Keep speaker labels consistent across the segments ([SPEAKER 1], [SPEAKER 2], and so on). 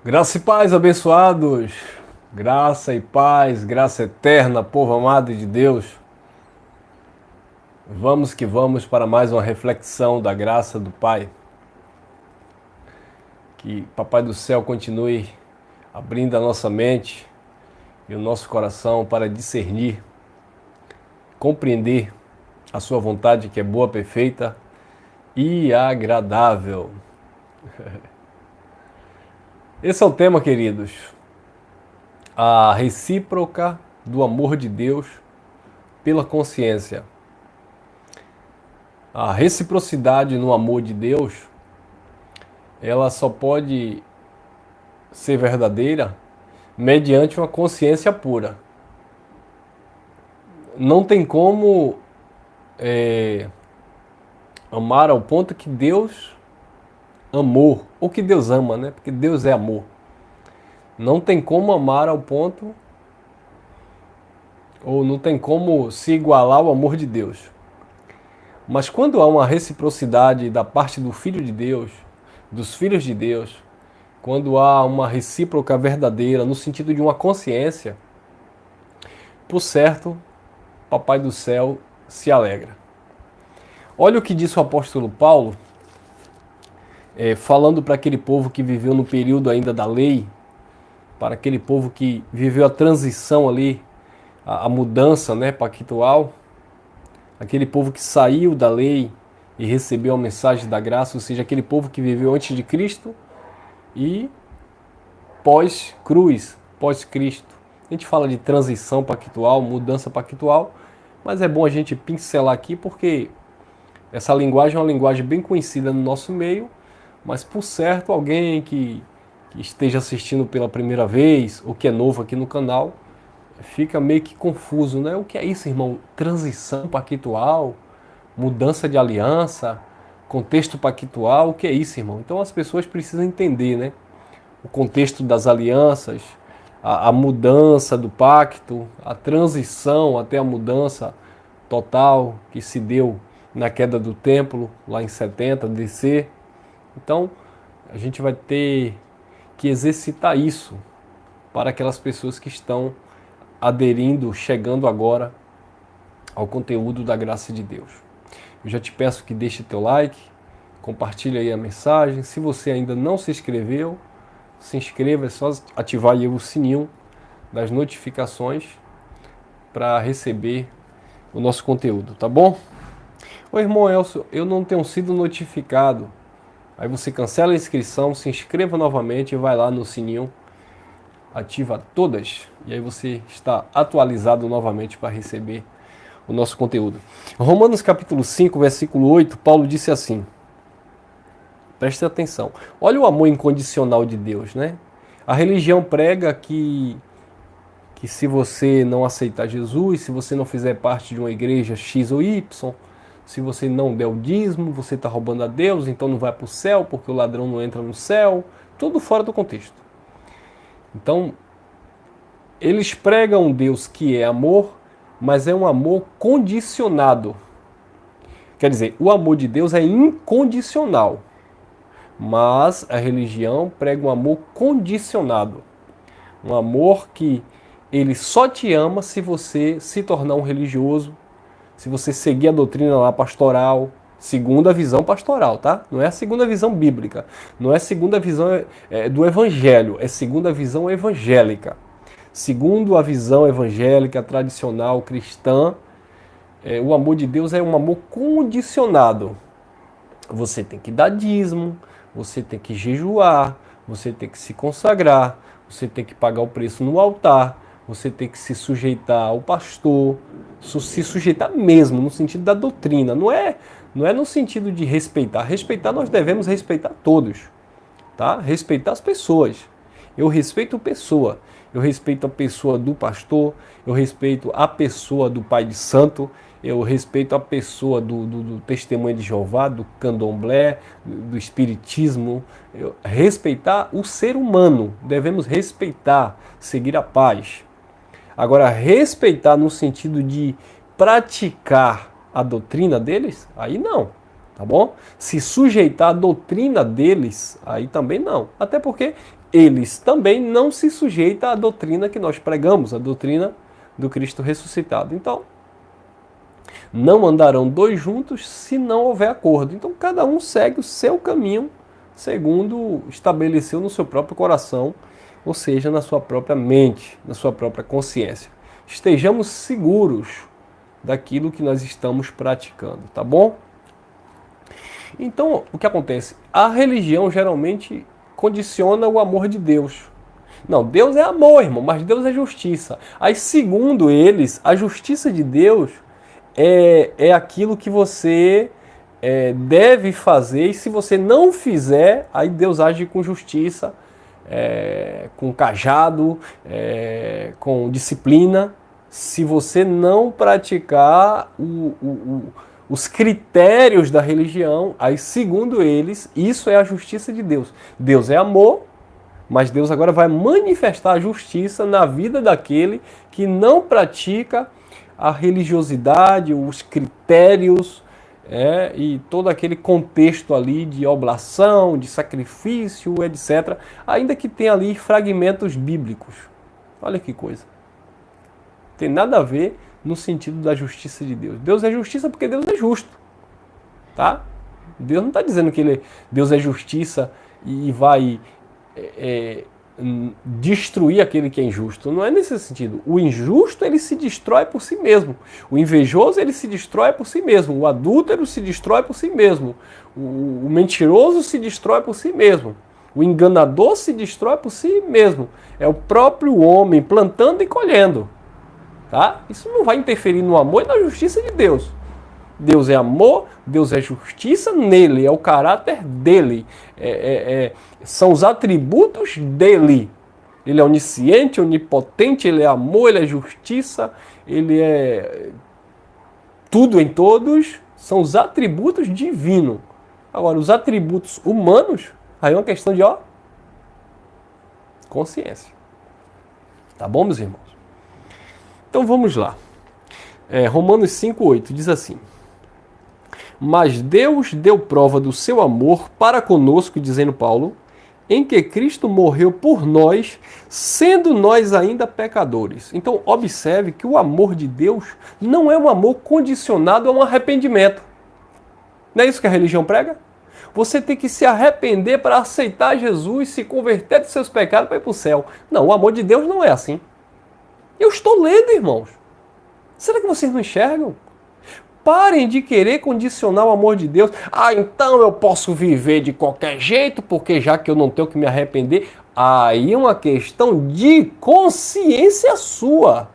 [SPEAKER 1] Graça e paz, abençoados. Graça e paz, graça eterna, povo amado de Deus. Vamos que vamos para mais uma reflexão da graça do Pai. Que Papai do Céu continue abrindo a nossa mente e o nosso coração para discernir, compreender a sua vontade que é boa, perfeita e agradável. Esse é o tema, queridos. A recíproca do amor de Deus pela consciência. A reciprocidade no amor de Deus, ela só pode ser verdadeira mediante uma consciência pura. Não tem como amar ao ponto que Deus amou, ou que Deus ama, né? Porque Deus é amor. Não tem como amar ao ponto, ou não tem como se igualar ao amor de Deus. Mas quando há uma reciprocidade da parte do Filho de Deus, dos filhos de Deus, quando há uma recíproca verdadeira, no sentido de uma consciência, por certo, Papai do Céu se alegra. Olha o que disse o apóstolo Paulo, falando para aquele povo que viveu no período ainda da lei, para aquele povo que viveu a transição ali, a mudança, né, pactual, aquele povo que saiu da lei e recebeu a mensagem da graça, ou seja, aquele povo que viveu antes de Cristo e pós-cruz, pós-Cristo. A gente fala de transição pactual, mudança pactual, mas é bom a gente pincelar aqui porque essa linguagem é uma linguagem bem conhecida no nosso meio, mas por certo alguém que esteja assistindo pela primeira vez ou que é novo aqui no canal, fica meio que confuso, né? O que é isso, irmão? Transição pactual, mudança de aliança, contexto pactual, o que é isso, irmão? Então as pessoas precisam entender, né? O contexto das alianças, a mudança do pacto, a transição até a mudança total que se deu na queda do templo, lá em 70 DC. Então, a gente vai ter que exercitar isso para aquelas pessoas que estão aderindo, chegando agora ao conteúdo da graça de Deus. Eu já te peço que deixe teu like, compartilhe aí a mensagem. Se você ainda não se inscreveu, se inscreva, é só ativar aí o sininho das notificações para receber o nosso conteúdo, tá bom? Ô irmão Elcio, eu não tenho sido notificado. Aí você cancela a inscrição, se inscreva novamente e vai lá no sininho, ativa todas e aí você está atualizado novamente para receber o nosso conteúdo. Romanos capítulo 5, versículo 8, Paulo disse assim, preste atenção, olha o amor incondicional de Deus, né? A religião prega que se você não aceitar Jesus, se você não fizer parte de uma igreja X ou Y, se você não der o dízimo, você está roubando a Deus, então não vai para o céu, porque o ladrão não entra no céu, tudo fora do contexto. Então, eles pregam um Deus que é amor, mas é um amor condicionado. Quer dizer, o amor de Deus é incondicional, mas a religião prega um amor condicionado. Um amor que ele só te ama se você se tornar um religioso, se você seguir a doutrina lá pastoral, segunda visão pastoral, tá? Não é a segunda visão bíblica, não é a segunda visão do evangelho, é segunda visão evangélica. Segundo a visão evangélica, tradicional, cristã, o amor de Deus é um amor condicionado. Você tem que dar dízimo, você tem que jejuar, você tem que se consagrar, você tem que pagar o preço no altar, você tem que se sujeitar ao pastor, se sujeitar mesmo, no sentido da doutrina. Não é no sentido de respeitar. Respeitar, nós devemos respeitar todos, tá? Respeitar as pessoas. Eu respeito a pessoa. Eu respeito a pessoa do pastor, eu respeito a pessoa do pai de santo, eu respeito a pessoa do testemunho de Jeová, do candomblé, do espiritismo. Respeitar o ser humano, devemos respeitar, seguir a paz. Agora, respeitar no sentido de praticar a doutrina deles, aí não, tá bom? Se sujeitar à doutrina deles, aí também não. Até porque eles também não se sujeitam à doutrina que nós pregamos, a doutrina do Cristo ressuscitado. Então, não andarão dois juntos se não houver acordo. Então, cada um segue o seu caminho, segundo estabeleceu no seu próprio coração, ou seja, na sua própria mente, na sua própria consciência. Estejamos seguros daquilo que nós estamos praticando, tá bom? Então, o que acontece? A religião geralmente condiciona o amor de Deus. Não, Deus é amor, irmão, mas Deus é justiça. Aí, segundo eles, a justiça de Deus é aquilo que você deve fazer, e se você não fizer, aí Deus age com justiça, com cajado, com disciplina. Se você não praticar os critérios da religião, aí segundo eles, isso é a justiça de Deus. Deus é amor, mas Deus agora vai manifestar a justiça na vida daquele que não pratica a religiosidade, os critérios e todo aquele contexto ali de oblação, de sacrifício, etc. Ainda que tenha ali fragmentos bíblicos. Olha que coisa. Tem nada a ver no sentido da justiça de Deus. Deus é justiça porque Deus é justo. Tá? Deus não está dizendo que Deus é justiça e vai destruir aquele que é injusto. Não é nesse sentido. O injusto, ele se destrói por si mesmo. O invejoso, ele se destrói por si mesmo. O adúltero se destrói por si mesmo. O mentiroso se destrói por si mesmo. O enganador se destrói por si mesmo. É o próprio homem plantando e colhendo. Tá? Isso não vai interferir no amor e na justiça de Deus. Deus é amor, Deus é justiça nele, é o caráter dele, são os atributos dele. Ele é onisciente, onipotente, ele é amor, ele é justiça, ele é tudo em todos, são os atributos divinos. Agora, os atributos humanos, aí é uma questão de consciência. Tá bom, meus irmãos? Então vamos lá. Romanos 5,8 diz assim: mas Deus deu prova do seu amor para conosco, dizendo Paulo, em que Cristo morreu por nós, sendo nós ainda pecadores. Então observe que o amor de Deus não é um amor condicionado a um arrependimento. Não é isso que a religião prega? Você tem que se arrepender para aceitar Jesus, se converter dos seus pecados para ir para o céu. Não, o amor de Deus não é assim. Eu estou lendo, irmãos. Será que vocês não enxergam? Parem de querer condicionar o amor de Deus. Então eu posso viver de qualquer jeito, porque já que eu não tenho que me arrepender. Aí é uma questão de consciência sua.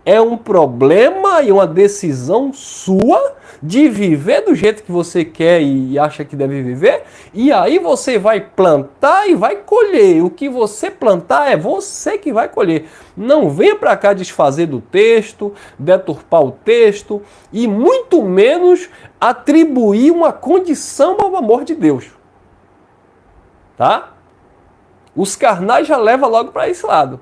[SPEAKER 1] É um problema e uma decisão sua de viver do jeito que você quer e acha que deve viver. E aí você vai plantar e vai colher. O que você plantar é você que vai colher. Não venha para cá desfazer do texto, deturpar o texto e muito menos atribuir uma condição ao amor de Deus. Tá? Os carnais já levam logo para esse lado.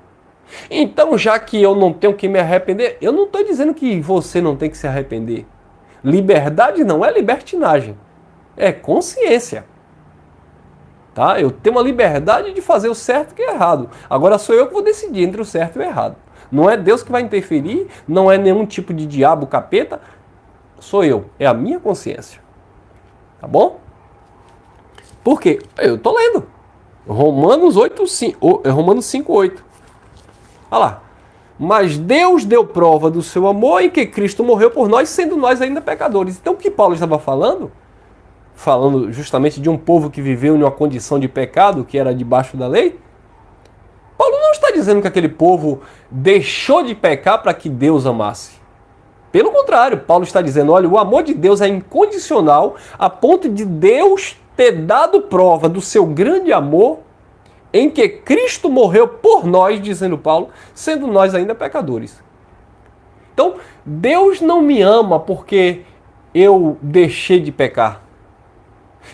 [SPEAKER 1] Então, já que eu não tenho que me arrepender, eu não estou dizendo que você não tem que se arrepender. Liberdade não é libertinagem, é consciência. Tá? Eu tenho uma liberdade de fazer o certo e o errado. Agora sou eu que vou decidir entre o certo e o errado. Não é Deus que vai interferir, não é nenhum tipo de diabo, capeta. Sou eu, é a minha consciência. Tá bom? Por quê? Eu estou lendo. Romanos 5,8. Olha lá. Mas Deus deu prova do seu amor em que Cristo morreu por nós, sendo nós ainda pecadores. Então o que Paulo estava falando? Falando justamente de um povo que viveu em uma condição de pecado, que era debaixo da lei. Paulo não está dizendo que aquele povo deixou de pecar para que Deus amasse. Pelo contrário, Paulo está dizendo, olha, o amor de Deus é incondicional a ponto de Deus ter dado prova do seu grande amor em que Cristo morreu por nós, dizendo Paulo, sendo nós ainda pecadores. Então, Deus não me ama porque eu deixei de pecar.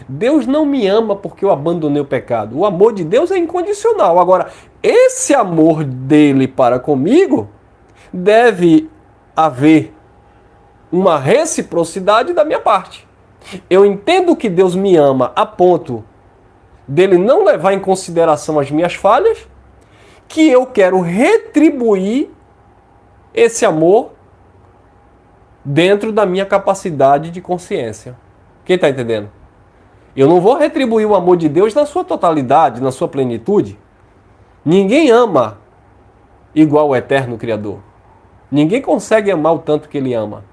[SPEAKER 1] Deus não me ama porque eu abandonei o pecado. O amor de Deus é incondicional. Agora, esse amor dele para comigo, deve haver uma reciprocidade da minha parte. Eu entendo que Deus me ama a ponto dele não levar em consideração as minhas falhas, que eu quero retribuir esse amor dentro da minha capacidade de consciência. Quem está entendendo? Eu não vou retribuir o amor de Deus na sua totalidade, na sua plenitude. Ninguém ama igual o eterno Criador. Ninguém consegue amar o tanto que Ele ama.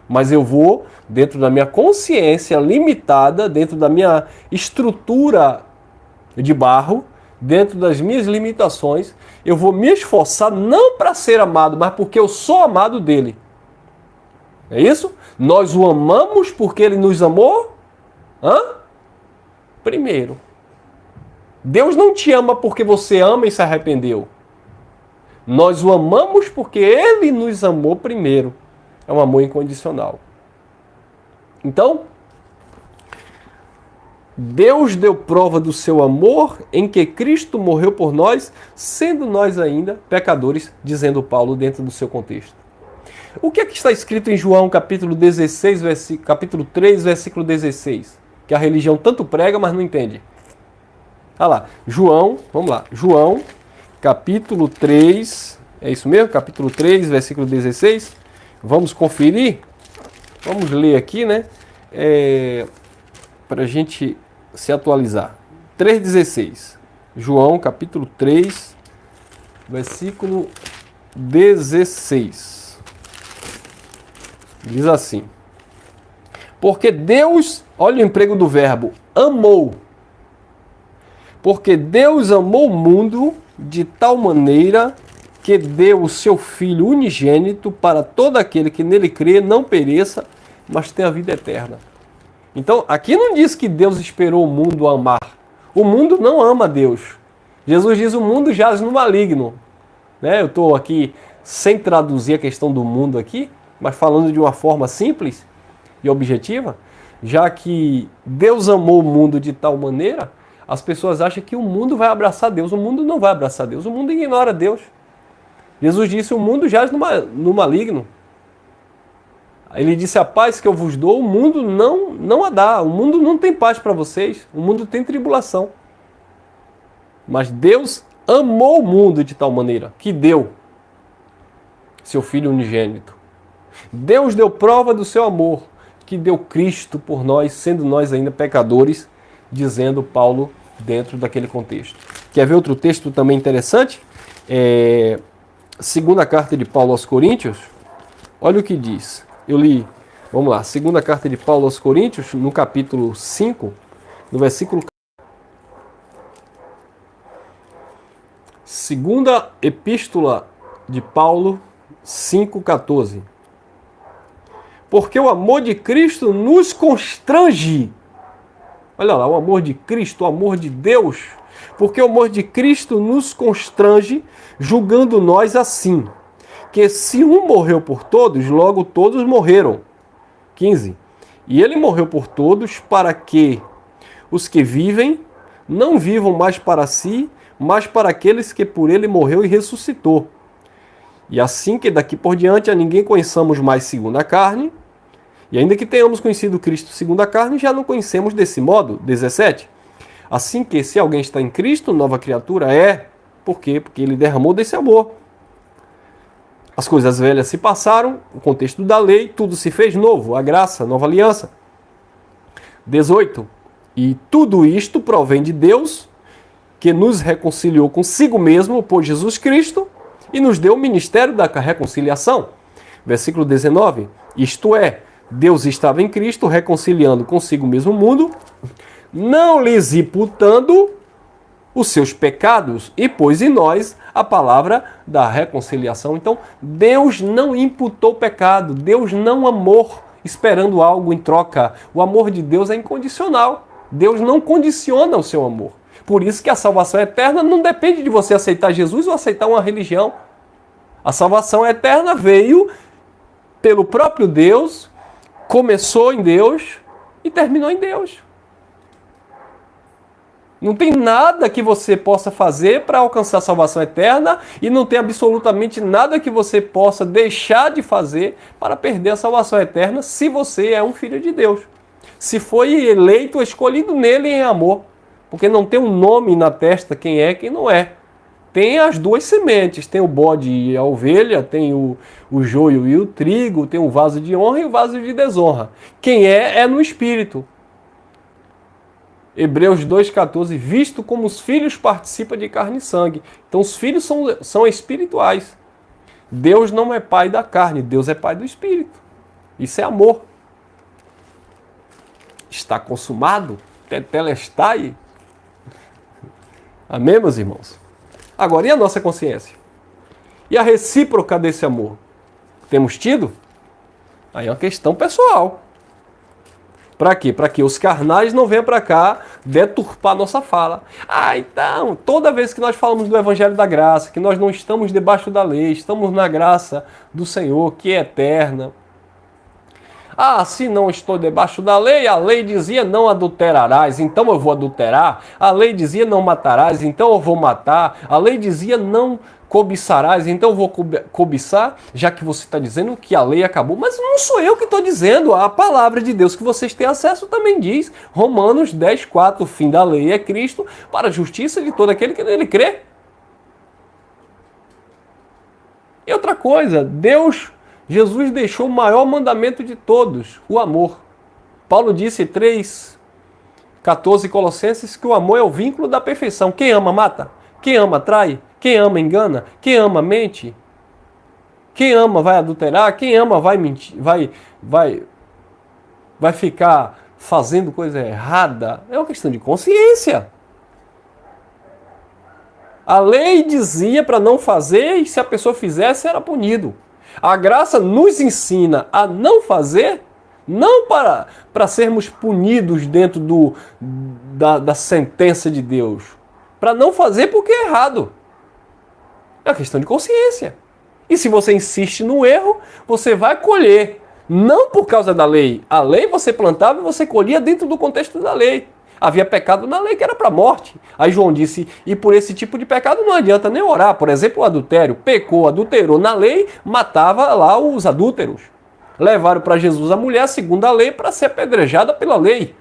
[SPEAKER 1] Mas eu vou, dentro da minha consciência limitada, dentro da minha estrutura de barro, dentro das minhas limitações, eu vou me esforçar não para ser amado, mas porque eu sou amado dele. É isso? Nós o amamos porque ele nos amou? Primeiro. Deus não te ama porque você ama e se arrependeu. Nós o amamos porque ele nos amou primeiro. É um amor incondicional. Então, Deus deu prova do seu amor em que Cristo morreu por nós, sendo nós ainda pecadores, dizendo Paulo dentro do seu contexto. O que é que está escrito em João capítulo 16, capítulo 3, versículo 16? Que a religião tanto prega, mas não entende. Olha lá, João, vamos lá, João capítulo 3, é isso mesmo? Capítulo 3, versículo 16. Vamos conferir? Vamos ler aqui, né? Para a gente se atualizar. 3,16. João, capítulo 3, versículo 16. Diz assim. Porque Deus, olha o emprego do verbo, amou. Porque Deus amou o mundo de tal maneira que deu o seu Filho unigênito para todo aquele que nele crê não pereça, mas tenha a vida eterna. Então, aqui não diz que Deus esperou o mundo amar. O mundo não ama Deus. Jesus diz: o mundo jaz no maligno. Né? Eu estou aqui sem traduzir a questão do mundo aqui, mas falando de uma forma simples e objetiva, já que Deus amou o mundo de tal maneira, as pessoas acham que o mundo vai abraçar Deus. O mundo não vai abraçar Deus. O mundo ignora Deus. Jesus disse: o mundo jaz no maligno. Ele disse: a paz que eu vos dou, o mundo não a dá. O mundo não tem paz para vocês. O mundo tem tribulação. Mas Deus amou o mundo de tal maneira que deu seu Filho unigênito. Deus deu prova do seu amor, que deu Cristo por nós, sendo nós ainda pecadores, dizendo Paulo dentro daquele contexto. Quer ver outro texto também interessante? Segunda carta de Paulo aos Coríntios. Olha o que diz. Eu li, vamos lá, segunda carta de Paulo aos Coríntios, no capítulo 5, no versículo... Segunda epístola de Paulo, 5,14. Porque o amor de Cristo nos constrange. Olha lá, o amor de Cristo, o amor de Deus. Porque o amor de Cristo nos constrange, julgando nós assim, que se um morreu por todos, logo todos morreram. 15. E ele morreu por todos para que os que vivem não vivam mais para si, mas para aqueles que por ele morreu e ressuscitou. E assim que daqui por diante a ninguém conheçamos mais segundo a carne, e ainda que tenhamos conhecido Cristo segundo a carne, já não conhecemos desse modo. 17. Assim que se alguém está em Cristo, nova criatura é. Por quê? Porque ele derramou desse amor. As coisas velhas se passaram, o contexto da lei, tudo se fez novo, a graça, a nova aliança. 18. E tudo isto provém de Deus, que nos reconciliou consigo mesmo por Jesus Cristo e nos deu o ministério da reconciliação. Versículo 19. Isto é, Deus estava em Cristo reconciliando consigo mesmo o mundo, não lhes imputando os seus pecados, e pôs em nós a palavra da reconciliação. Então, Deus não imputou pecado, Deus não amou esperando algo em troca. O amor de Deus é incondicional. Deus não condiciona o seu amor. Por isso que a salvação eterna não depende de você aceitar Jesus ou aceitar uma religião. A salvação eterna veio pelo próprio Deus, começou em Deus e terminou em Deus. Não tem nada que você possa fazer para alcançar a salvação eterna e não tem absolutamente nada que você possa deixar de fazer para perder a salvação eterna se você é um filho de Deus. Se foi eleito, escolhido nele em amor. Porque não tem um nome na testa quem é e quem não é. Tem as duas sementes, tem o bode e a ovelha, tem o joio e o trigo, tem o vaso de honra e o vaso de desonra. Quem é no espírito. Hebreus 2,14, visto como os filhos participam de carne e sangue. Então os filhos são espirituais. Deus não é pai da carne, Deus é pai do espírito. Isso é amor. Está consumado? Tetelestai? Amém, meus irmãos? Agora, e a nossa consciência? E a recíproca desse amor? Temos tido? Aí é uma questão pessoal. Para quê? Para que os carnais não venham para cá deturpar nossa fala. Então, toda vez que nós falamos do Evangelho da Graça, que nós não estamos debaixo da lei, estamos na graça do Senhor, que é eterna. Se não estou debaixo da lei, a lei dizia não adulterarás, então eu vou adulterar. A lei dizia não matarás, então eu vou matar. A lei dizia não cobiçarás, então eu vou cobiçar, já que você está dizendo que a lei acabou. Mas não sou eu que estou dizendo, a palavra de Deus que vocês têm acesso também diz. Romanos 10,4, o fim da lei é Cristo, para a justiça de todo aquele que nele crê. E outra coisa, Jesus deixou o maior mandamento de todos, o amor. Paulo disse 3,14 Colossenses que o amor é o vínculo da perfeição. Quem ama mata, quem ama trai, quem ama engana, quem ama mente, quem ama vai adulterar, quem ama vai mentir, vai ficar fazendo coisa errada. É uma questão de consciência. A lei dizia para não fazer e se a pessoa fizesse era punido. A graça nos ensina a não fazer, não para sermos punidos dentro da sentença de Deus. Para não fazer porque é errado. É uma questão de consciência. E se você insiste no erro, você vai colher. Não por causa da lei. A lei você plantava e você colhia dentro do contexto da lei. Havia pecado na lei que era para a morte. Aí João disse, e por esse tipo de pecado não adianta nem orar. Por exemplo, o adultério. Pecou, adulterou na lei, matava lá os adúlteros. Levaram para Jesus a mulher, segundo a lei, para ser apedrejada pela lei.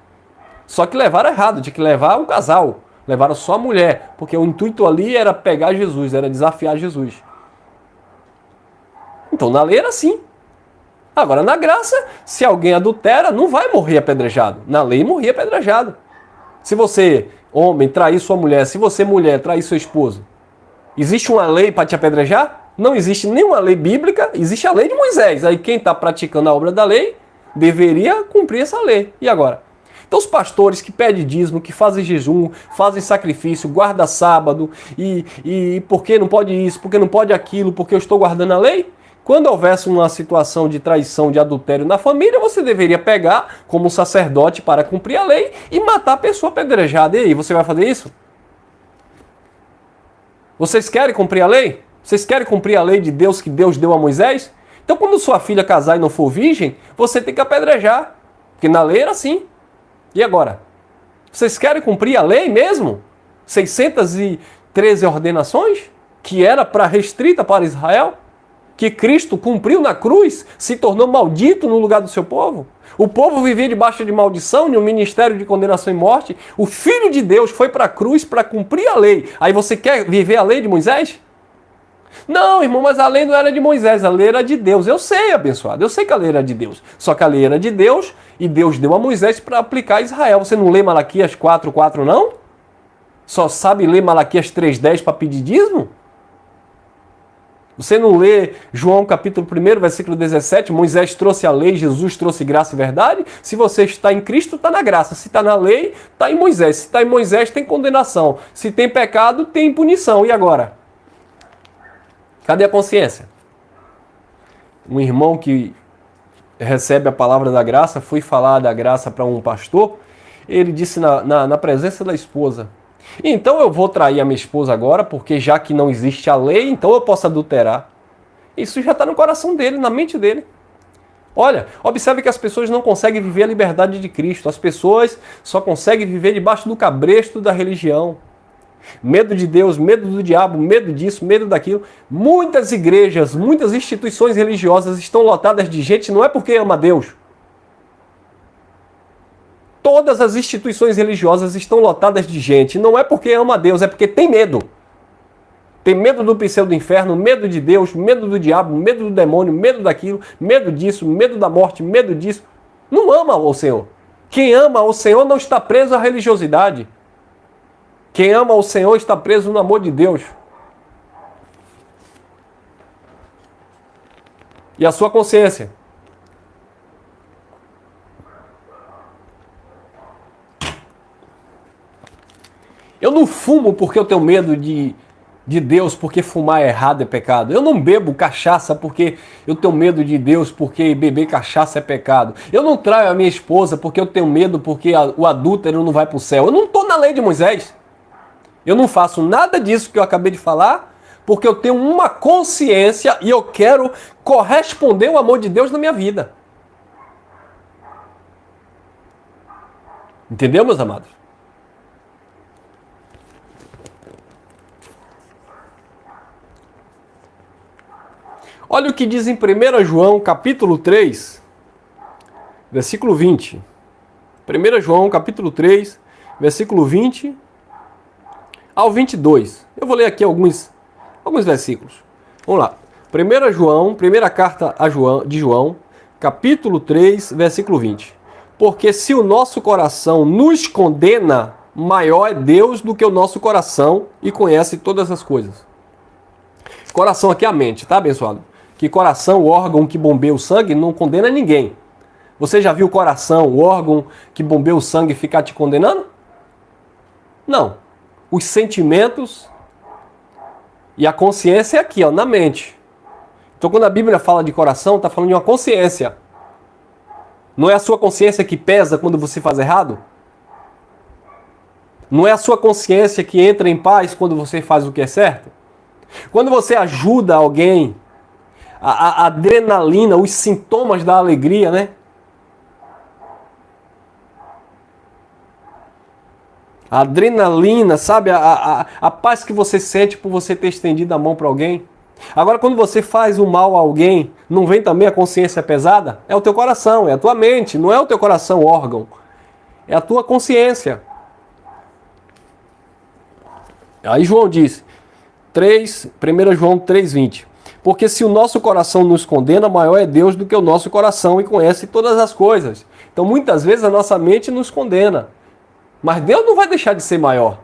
[SPEAKER 1] Só que levaram errado, tinha que levar o casal. Levaram só a mulher, porque o intuito ali era pegar Jesus, era desafiar Jesus. Então na lei era assim. Agora na graça, se alguém adultera, não vai morrer apedrejado. Na lei morria apedrejado. Se você, homem, trair sua mulher, se você, mulher, trair seu esposo, existe uma lei para te apedrejar? Não existe nenhuma lei bíblica, existe a lei de Moisés. Aí quem está praticando a obra da lei deveria cumprir essa lei. E agora? Então os pastores que pedem dízimo, que fazem jejum, fazem sacrifício, guardam sábado, e por que não pode isso, por que não pode aquilo, porque eu estou guardando a lei? Quando houvesse uma situação de traição, de adultério na família, você deveria pegar como sacerdote para cumprir a lei e matar a pessoa apedrejada. E aí, você vai fazer isso? Vocês querem cumprir a lei? Vocês querem cumprir a lei de Deus que Deus deu a Moisés? Então, quando sua filha casar e não for virgem, você tem que apedrejar. Porque na lei era assim. E agora? Vocês querem cumprir a lei mesmo? 613 ordenações? Que era restrita para Israel? Que Cristo cumpriu na cruz, se tornou maldito no lugar do seu povo? O povo vivia debaixo de maldição, de um ministério de condenação e morte. O Filho de Deus foi para a cruz para cumprir a lei. Aí você quer viver a lei de Moisés? Não, irmão, mas a lei não era de Moisés, a lei era de Deus. Eu sei, abençoado, eu sei que a lei era de Deus. Só que a lei era de Deus e Deus deu a Moisés para aplicar a Israel. Você não lê Malaquias 4:4, não? Só sabe ler Malaquias 3:10 para pedir dízimo? Você não lê João capítulo 1, versículo 17, Moisés trouxe a lei, Jesus trouxe graça e verdade? Se você está em Cristo, está na graça. Se está na lei, está em Moisés. Se está em Moisés, tem condenação. Se tem pecado, tem punição. E agora? Cadê a consciência? Um irmão que recebe a palavra da graça, foi falar da graça para um pastor, ele disse na presença da esposa, então eu vou trair a minha esposa agora, porque já que não existe a lei, então eu posso adulterar. Isso já está no coração dele, na mente dele. Olha, observe que as pessoas não conseguem viver a liberdade de Cristo. As pessoas só conseguem viver debaixo do cabresto da religião. Medo de Deus, medo do diabo, medo disso, medo daquilo. Muitas igrejas, muitas instituições religiosas estão lotadas de gente, não é porque ama Deus. Todas as instituições religiosas estão lotadas de gente. Não é porque ama a Deus, é porque tem medo. Tem medo do pseudo-inferno, medo de Deus, medo do diabo, medo do demônio, medo daquilo, medo disso, medo da morte, medo disso. Não ama o Senhor. Quem ama o Senhor não está preso à religiosidade. Quem ama o Senhor está preso no amor de Deus. E a sua consciência. Eu não fumo porque eu tenho medo de Deus, porque fumar errado é pecado. Eu não bebo cachaça porque eu tenho medo de Deus, porque beber cachaça é pecado. Eu não traio a minha esposa porque eu tenho medo, porque o adúltero não vai para o céu. Eu não estou na lei de Moisés. Eu não faço nada disso que eu acabei de falar, porque eu tenho uma consciência e eu quero corresponder ao amor de Deus na minha vida. Entendeu, meus amados? Olha o que diz em 1 João, capítulo 3, versículo 20. 1 João, capítulo 3, versículo 20 ao 22. Eu vou ler aqui alguns versículos. Vamos lá. 1 João, primeira carta de João, capítulo 3, versículo 20. Porque se o nosso coração nos condena, maior é Deus do que o nosso coração e conhece todas as coisas. Coração aqui é a mente, tá, abençoado? Que coração, o órgão que bombeia o sangue, não condena ninguém. Você já viu o coração, o órgão que bombeia o sangue, ficar te condenando? Não. Os sentimentos e a consciência é aqui, ó, na mente. Então, quando a Bíblia fala de coração, está falando de uma consciência. Não é a sua consciência que pesa quando você faz errado? Não é a sua consciência que entra em paz quando você faz o que é certo? Quando você ajuda alguém, a adrenalina, os sintomas da alegria, né? A adrenalina, sabe? A paz que você sente por você ter estendido a mão para alguém. Agora, quando você faz o mal a alguém, não vem também a consciência pesada? É o teu coração, é a tua mente, não é o teu coração órgão. É a tua consciência. Aí João diz, 1 João 3,20. Porque se o nosso coração nos condena, maior é Deus do que o nosso coração e conhece todas as coisas. Então, muitas vezes, a nossa mente nos condena. Mas Deus não vai deixar de ser maior.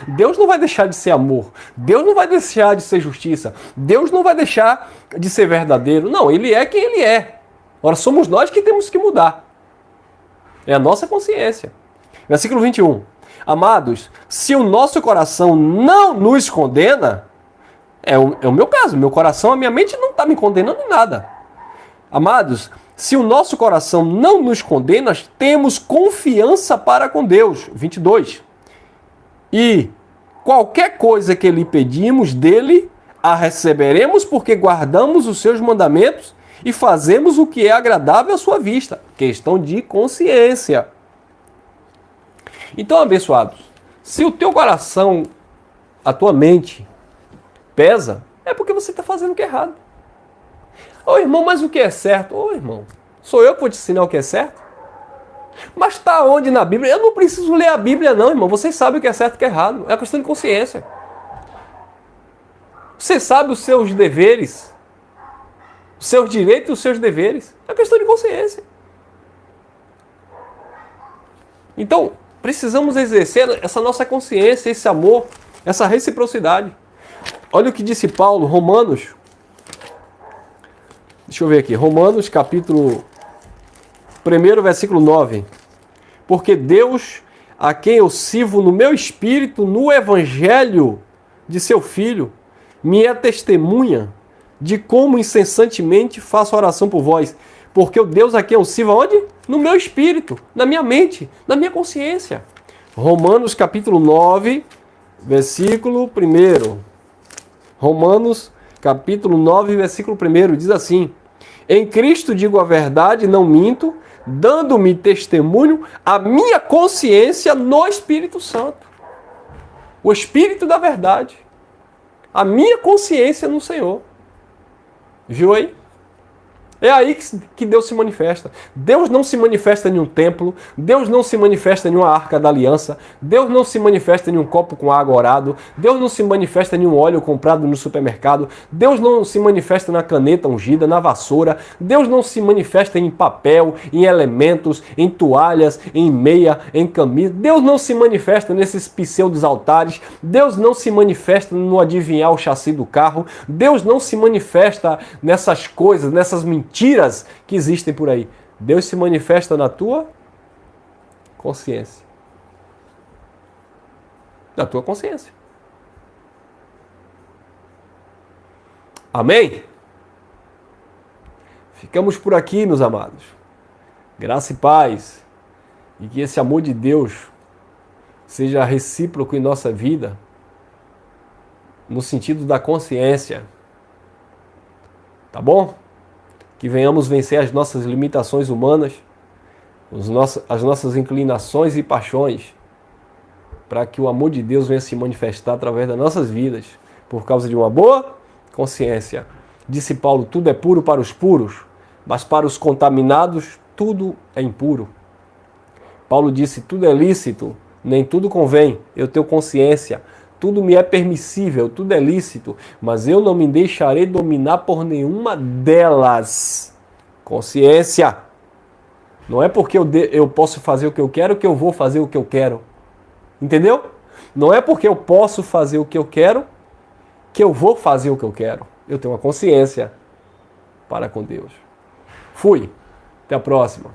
[SPEAKER 1] Deus não vai deixar de ser amor. Deus não vai deixar de ser justiça. Deus não vai deixar de ser verdadeiro. Não, Ele é quem Ele é. Ora, somos nós que temos que mudar. É a nossa consciência. Versículo 21. Amados, se o nosso coração não nos condena, é o meu caso, meu coração, a minha mente não está me condenando em nada. Amados, se o nosso coração não nos condena, temos confiança para com Deus. 22. E qualquer coisa que lhe pedimos dele, a receberemos porque guardamos os seus mandamentos e fazemos o que é agradável à sua vista. Questão de consciência. Então, abençoados, se o teu coração, a tua mente, pesa, é porque você está fazendo o que é errado. Ô irmão, mas o que é certo? Ô irmão, sou eu que vou te ensinar o que é certo? Mas está onde na Bíblia? Eu não preciso ler a Bíblia não, irmão. Vocês sabem o que é certo e o que é errado. É uma questão de consciência. Você sabe os seus deveres, os seus direitos e os seus deveres. É uma questão de consciência. Então, precisamos exercer essa nossa consciência, esse amor, essa reciprocidade. Olha o que disse Paulo, Romanos. Deixa eu ver aqui. Romanos, capítulo 1, versículo 9. Porque Deus, a quem eu sirvo no meu espírito, no evangelho de seu Filho, me é testemunha de como incessantemente faço oração por vós. Porque o Deus a quem eu sirvo, onde? No meu espírito, na minha mente, na minha consciência. Romanos, capítulo 9, versículo 1. Romanos, capítulo 9, versículo 1, diz assim: em Cristo digo a verdade, não minto, dando-me testemunho a minha consciência no Espírito Santo. O Espírito da verdade. A minha consciência no Senhor. Viu aí? É aí que Deus se manifesta. Deus não se manifesta em um templo, Deus não se manifesta em uma arca da aliança, Deus não se manifesta em um copo com água orado, Deus não se manifesta em um óleo comprado no supermercado, Deus não se manifesta na caneta ungida, na vassoura, Deus não se manifesta em papel, em elementos, em toalhas, em meia, em camisa. Deus não se manifesta nesses pseudos altares, Deus não se manifesta no adivinhar o chassi do carro, Deus não se manifesta nessas coisas, nessas mentiras que existem por aí. Deus se manifesta na tua consciência. Na tua consciência. Amém? Ficamos por aqui, meus amados. Graça e paz. E que esse amor de Deus seja recíproco em nossa vida, no sentido da consciência. Tá bom? Que venhamos vencer as nossas limitações humanas, as nossas inclinações e paixões, para que o amor de Deus venha se manifestar através das nossas vidas, por causa de uma boa consciência. Disse Paulo, tudo é puro para os puros, mas para os contaminados tudo é impuro. Paulo disse, tudo é lícito, nem tudo convém, eu tenho consciência. Tudo me é permissível, tudo é lícito, mas eu não me deixarei dominar por nenhuma delas. Consciência. Não é porque eu posso fazer o que eu quero que eu vou fazer o que eu quero. Entendeu? Não é porque eu posso fazer o que eu quero que eu vou fazer o que eu quero. Eu tenho uma consciência para com Deus. Fui. Até a próxima.